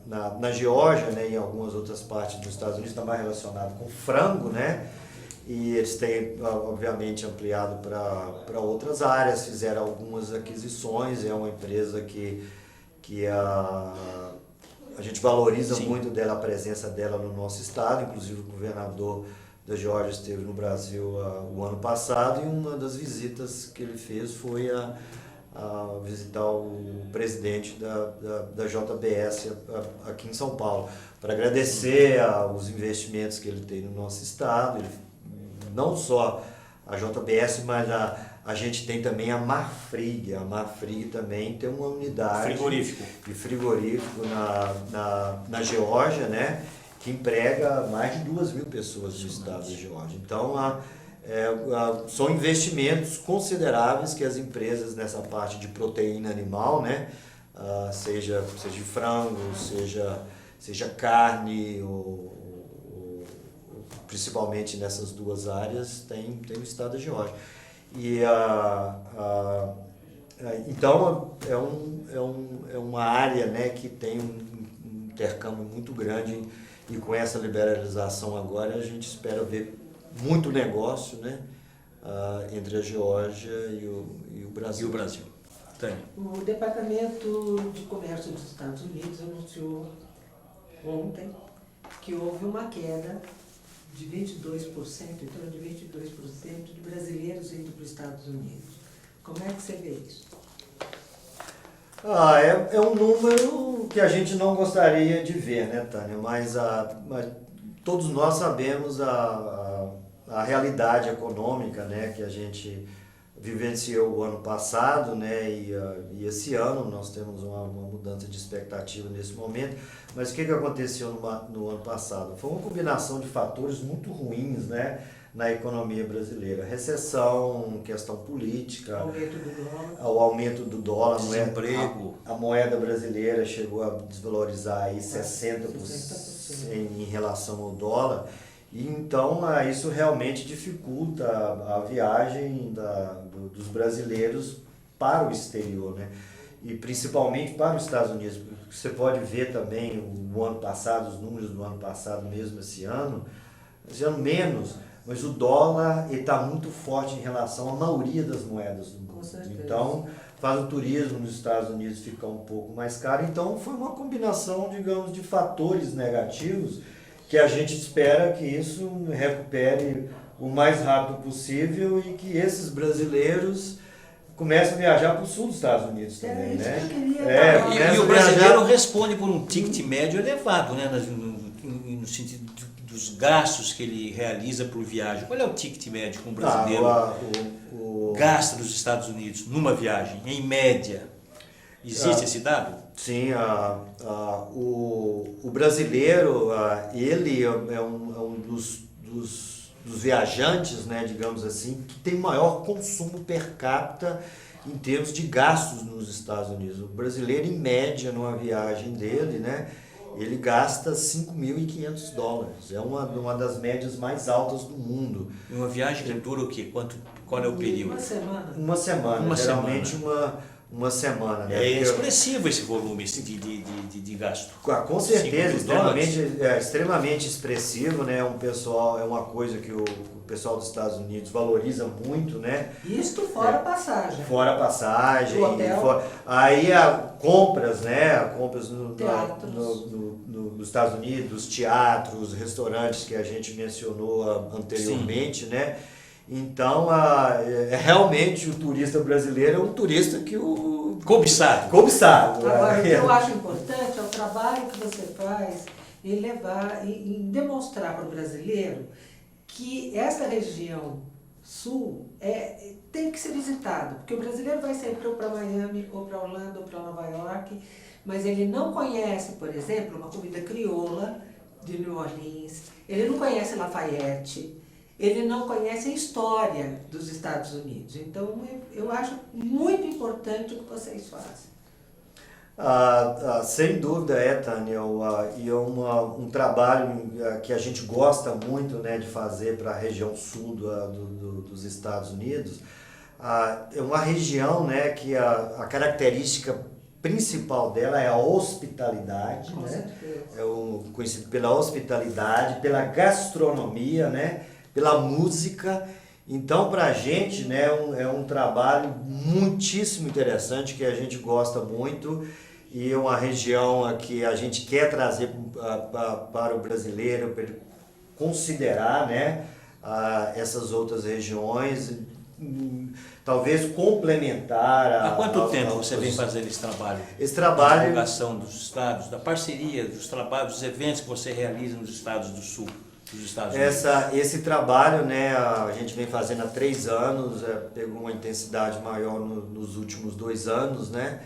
na Geórgia, né, e em algumas outras partes dos Estados Unidos, está mais relacionado com frango, né? E eles têm, obviamente, ampliado para outras áreas, fizeram algumas aquisições. É uma empresa que a gente valoriza, sim, muito dela, a presença dela no nosso estado. Inclusive o governador da Geórgia esteve no Brasil o ano passado, e uma das visitas que ele fez foi a visitar o presidente da JBS aqui em São Paulo, para agradecer os investimentos que ele tem no nosso estado. Não só a JBS, mas a gente tem também a Marfrig. A Marfrig também tem uma unidade de frigorífico na Geórgia, né, que emprega mais de 2.000 pessoas no estado da Geórgia. Então, são investimentos consideráveis que as empresas nessa parte de proteína animal, né, seja de frango, seja carne principalmente nessas duas áreas, tem o estado da Geórgia. E então é uma área, né, que tem um intercâmbio muito grande, e com essa liberalização agora a gente espera ver muito negócio, né, entre a Geórgia e o Brasil. E o Brasil. Tânia. O Departamento de Comércio dos Estados Unidos anunciou ontem que houve uma queda de 22%, em torno de 22% de brasileiros indo para os Estados Unidos. Como é que você vê isso? É um número que a gente não gostaria de ver, né, Tânia? Mas todos nós sabemos a realidade econômica, né, que a gente vivenciou o ano passado, né, e esse ano nós temos uma mudança de expectativa nesse momento. Mas o que aconteceu no ano passado? Foi uma combinação de fatores muito ruins, né, na economia brasileira. Recessão, questão política, o aumento do dólar, desemprego. A moeda brasileira chegou a desvalorizar aí 60% em relação ao dólar. E então isso realmente dificulta a viagem dos brasileiros para o exterior, né? E principalmente para os Estados Unidos. Você pode ver também o ano passado, os números do ano passado mesmo, esse ano menos, mas o dólar está muito forte em relação à maioria das moedas do mundo. Então, faz o turismo nos Estados Unidos ficar um pouco mais caro. Então, foi uma combinação, digamos, de fatores negativos que a gente espera que isso recupere o mais rápido possível e que esses brasileiros comecem a viajar para o sul dos Estados Unidos também, né? E o brasileiro responde por um ticket médio elevado, né? No sentido dos gastos que ele realiza por viagem. Qual é o ticket médio que um brasileiro gasta nos Estados Unidos numa viagem, em média? Existe esse dado? Sim, o brasileiro, ele é um dos viajantes, né, digamos assim, que tem maior consumo per capita em termos de gastos nos Estados Unidos. O brasileiro, em média, numa viagem dele, né, ele gasta $5.500. É uma das médias mais altas do mundo. E uma viagem que dura o quê? Qual é o período? Uma semana. Geralmente uma semana. Né? É expressivo esse volume de gasto. Com certeza, extremamente expressivo, né? É uma coisa que o pessoal dos Estados Unidos valoriza muito, né? Isto fora passagem. Fora passagem. Hotel. Aí compras, né? Compras nos Estados Unidos, teatros, restaurantes que a gente mencionou anteriormente, sim, né? Então, realmente o turista brasileiro é um turista que o... Cobiçado. Agora, o que eu acho importante é o trabalho que você faz em levar, em demonstrar para o brasileiro que essa região sul tem que ser visitada. Porque o brasileiro vai sempre ou para Miami, ou para Orlando, ou para Nova York, mas ele não conhece, por exemplo, uma comida crioula de New Orleans, ele não conhece Lafayette, ele não conhece a história dos Estados Unidos. Então, eu acho muito importante o que vocês fazem. Sem dúvida Tânia, e é um trabalho que a gente gosta muito, né, de fazer para a região sul dos Estados Unidos. É uma região, né, que a característica principal dela é a hospitalidade, Com né? certeza. Conhecido pela hospitalidade, pela gastronomia, né? Pela música. Então, para a gente, né, é um trabalho muitíssimo interessante, que a gente gosta muito, e é uma região que a gente quer trazer para o brasileiro, para ele considerar, né, essas outras regiões, talvez complementar. Há quanto tempo você vem fazendo esse trabalho? Esse trabalho... Da divulgação dos estados, da parceria, dos trabalhos, dos eventos que você realiza nos estados do sul. Esse trabalho, né, a gente vem fazendo há 3 anos, pegou uma intensidade maior nos últimos 2 anos, né,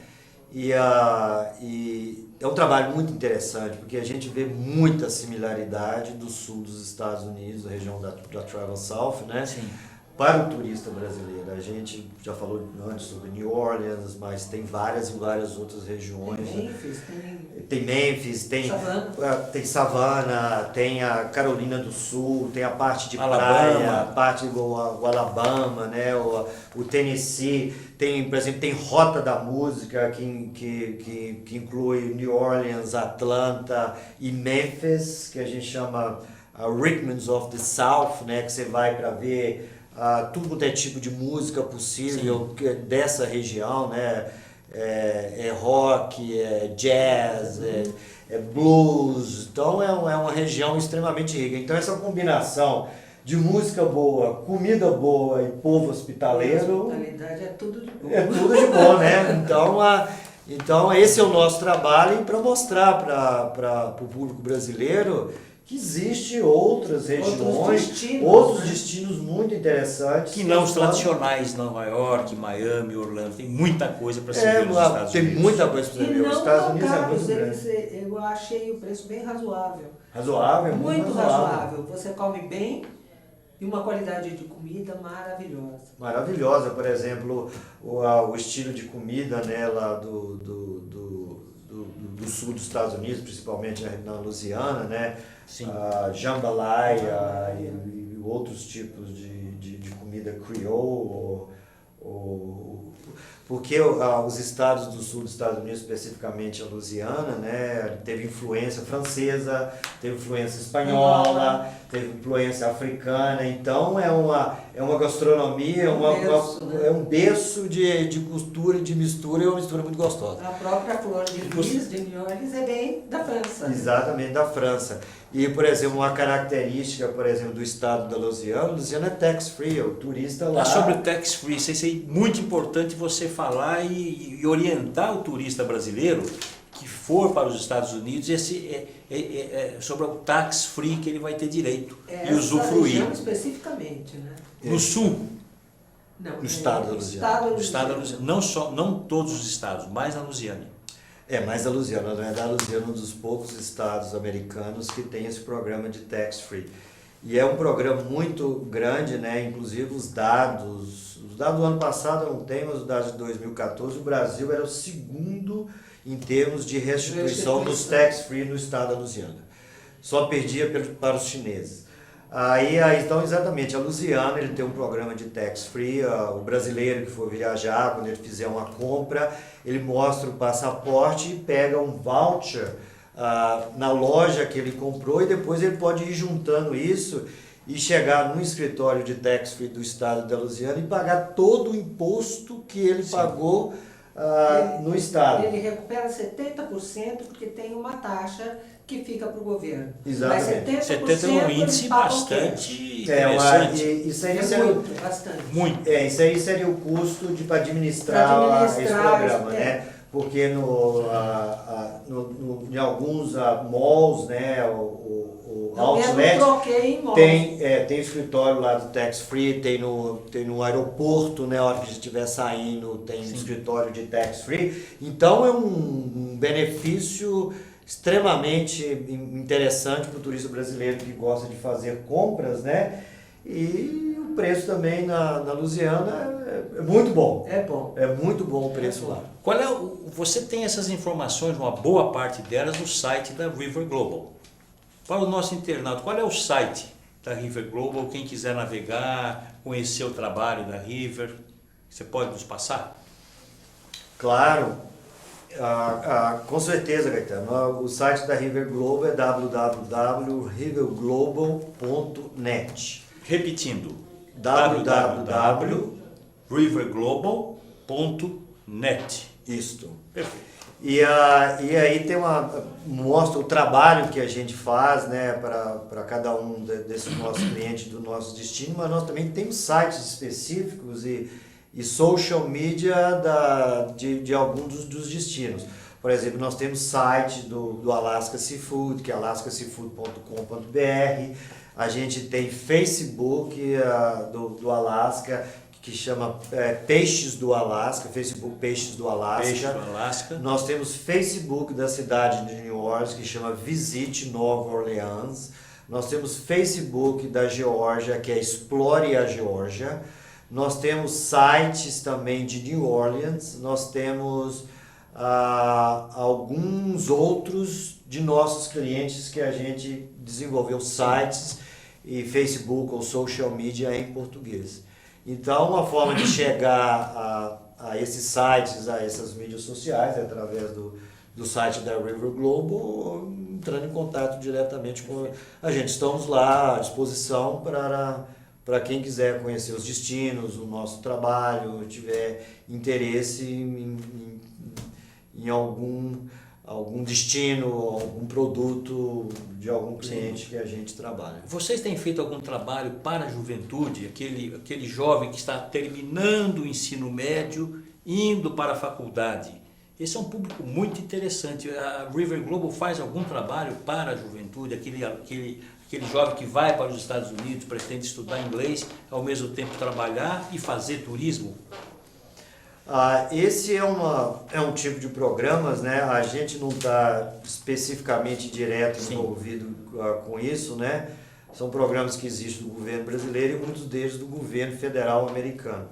e é um trabalho muito interessante, porque a gente vê muita similaridade do sul dos Estados Unidos, a região da Travel South, né, sim, para o turista brasileiro. A gente já falou antes sobre New Orleans, mas tem várias e várias outras regiões. Tem Memphis, tem Savannah, tem a Carolina do Sul, tem a parte de praia, a parte do Alabama, né, o Tennessee, por exemplo, tem Rota da Música, que inclui New Orleans, Atlanta e Memphis, que a gente chama Rhythms of the South, né, que você vai para ver tudo quanto é tipo de música possível dessa região, né? É rock, é jazz, é blues, então é uma região extremamente rica. Então essa combinação de música boa, comida boa e povo hospitaleiro... Hospitalidade é tudo de bom. É tudo de bom, né? Então esse é o nosso trabalho para mostrar para o público brasileiro que existem outras regiões, outros destinos muito interessantes. Que não os tradicionais, Nova York, Miami, Orlando, tem muita coisa para se ver nos Estados Unidos. Tem muita coisa para se ver. Os Estados Unidos é muito grande. Eu achei o preço bem razoável. Razoável? Muito razoável. Você come bem e uma qualidade de comida maravilhosa. Maravilhosa, por exemplo, o estilo de comida, né, lá do sul dos Estados Unidos, principalmente na Louisiana, né? Jambalaya e outros tipos de comida creole, porque os estados do sul dos Estados Unidos, especificamente a Louisiana, né, teve influência francesa, teve influência espanhola, teve influência africana, então é uma gastronomia, é um berço de cultura e de mistura, e uma mistura muito gostosa. A própria flor de lis de New Orleans é bem da França. Exatamente, da França. E, por exemplo, uma característica, por exemplo, do estado da Louisiana é tax-free, o turista lá... Sobre o tax-free, isso é muito importante você falar e orientar o turista brasileiro que for para os Estados Unidos sobre o tax-free que ele vai ter direito e usufruir. Essa especificamente, né? No sul? Não, no estado da Louisiana. No estado da Louisiana. Não todos os estados, mas na Louisiana. Mais a Louisiana, não é da Louisiana, um dos poucos estados americanos que tem esse programa de tax-free. E é um programa muito grande, né? Inclusive os dados do ano passado eu não tenho, mas os dados de 2014, o Brasil era o segundo em termos de restituição dos tax-free no estado da Louisiana. Só perdia para os chineses. Então, exatamente, a Louisiana ele tem um programa de tax-free, o brasileiro que for viajar, quando ele fizer uma compra, ele mostra o passaporte e pega um voucher na loja que ele comprou e depois ele pode ir juntando isso e chegar no escritório de tax-free do estado da Louisiana e pagar todo o imposto que ele pagou no estado. Ele recupera 70% porque tem uma taxa que fica para o governo. Exatamente. Mas 70% é um índice bastante interessante. Isso aí seria bastante. Isso aí seria o custo para administrar esse programa, né? Porque em alguns malls, né, o outlet tem escritório lá do tax free, tem no aeroporto, né, a hora que a gente estiver saindo, tem escritório de tax free. Então é um benefício extremamente interessante para o turista brasileiro que gosta de fazer compras, né? E o preço também na Louisiana é muito bom. É bom. É muito bom o preço lá. Você tem essas informações, uma boa parte delas, no site da River Global. Para o nosso internauta, qual é o site da River Global? Quem quiser navegar, conhecer o trabalho da River, você pode nos passar? Claro. Com certeza, Gaetano. O site da River Global é www.riverglobal.net. Repetindo, www.riverglobal.net. Isto. Perfeito. E aí mostra o trabalho que a gente faz, né, para cada um desses nossos clientes do nosso destino, mas nós também temos sites específicos e social media de alguns dos destinos. Por exemplo, nós temos site do Alaska Seafood, que é alaskaseafood.com.br. A gente tem Facebook do Alasca, que chama Peixes do Alasca, Facebook Peixes do Alasca. Peixes do Alasca. Nós temos Facebook da cidade de New Orleans, que chama Visite Nova Orleans. Nós temos Facebook da Geórgia, que é Explore a Geórgia. Nós temos sites também de New Orleans. Nós temos alguns outros de nossos clientes que a gente desenvolveu sites e Facebook ou social media em português. Então, uma forma de chegar a esses sites, a essas mídias sociais, é através do site da River Global, entrando em contato diretamente com a gente. Estamos lá à disposição para quem quiser conhecer os destinos, o nosso trabalho, tiver interesse em algum destino, algum produto de algum cliente que a gente trabalha. Vocês têm feito algum trabalho para a juventude, aquele jovem que está terminando o ensino médio, indo para a faculdade? Esse é um público muito interessante. A River Global faz algum trabalho para a juventude, aquele jovem que vai para os Estados Unidos, pretende estudar inglês, ao mesmo tempo trabalhar e fazer turismo? Esse é um tipo de programas, né? A gente não está especificamente direto envolvido com isso, né? São programas que existem do governo brasileiro e muitos deles do governo federal americano.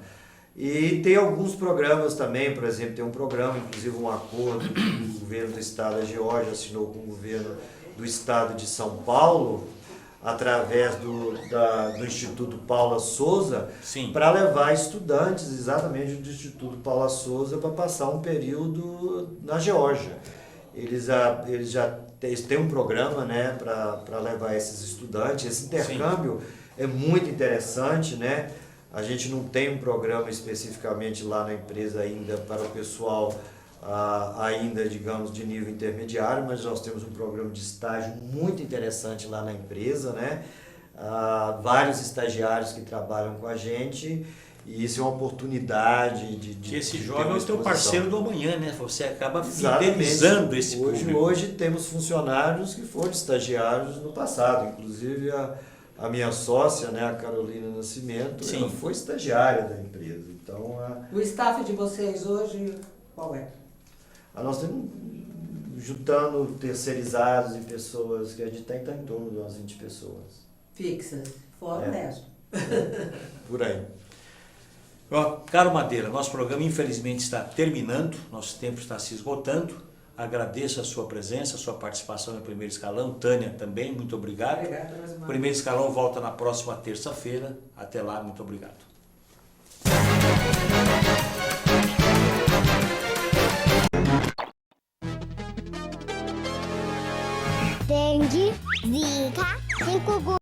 E tem alguns programas também, por exemplo, tem um programa, inclusive um acordo que o governo do estado da Geórgia assinou com o governo do estado de São Paulo, através do Instituto Paula Souza, para levar estudantes exatamente do Instituto Paula Souza para passar um período na Geórgia. Eles têm um programa, né, para levar esses estudantes. Esse intercâmbio é muito interessante, né? A gente não tem um programa especificamente lá na empresa ainda para o pessoal ainda, digamos, de nível intermediário, mas nós temos um programa de estágio muito interessante lá na empresa, né? Vários estagiários que trabalham com a gente, e isso é uma oportunidade de esse jovem é o teu parceiro do amanhã, né? Você acaba Exatamente. fidelizando esse público. Hoje temos funcionários que foram estagiários no passado, inclusive a minha sócia, né, a Carolina Nascimento, ela foi estagiária da empresa. Então, o staff de vocês hoje, qual é? Nós temos, juntando terceirizados e pessoas, que a gente está em torno de umas 20 pessoas. Fixas, fora resto. Por aí. Caro Madeira, nosso programa infelizmente está terminando, nosso tempo está se esgotando. Agradeço a sua presença, a sua participação no Primeiro Escalão. Tânia também, muito obrigado. Obrigada, o Primeiro Escalão volta na próxima terça-feira. Até lá, muito obrigado. Dengue, Zika, chikungunya.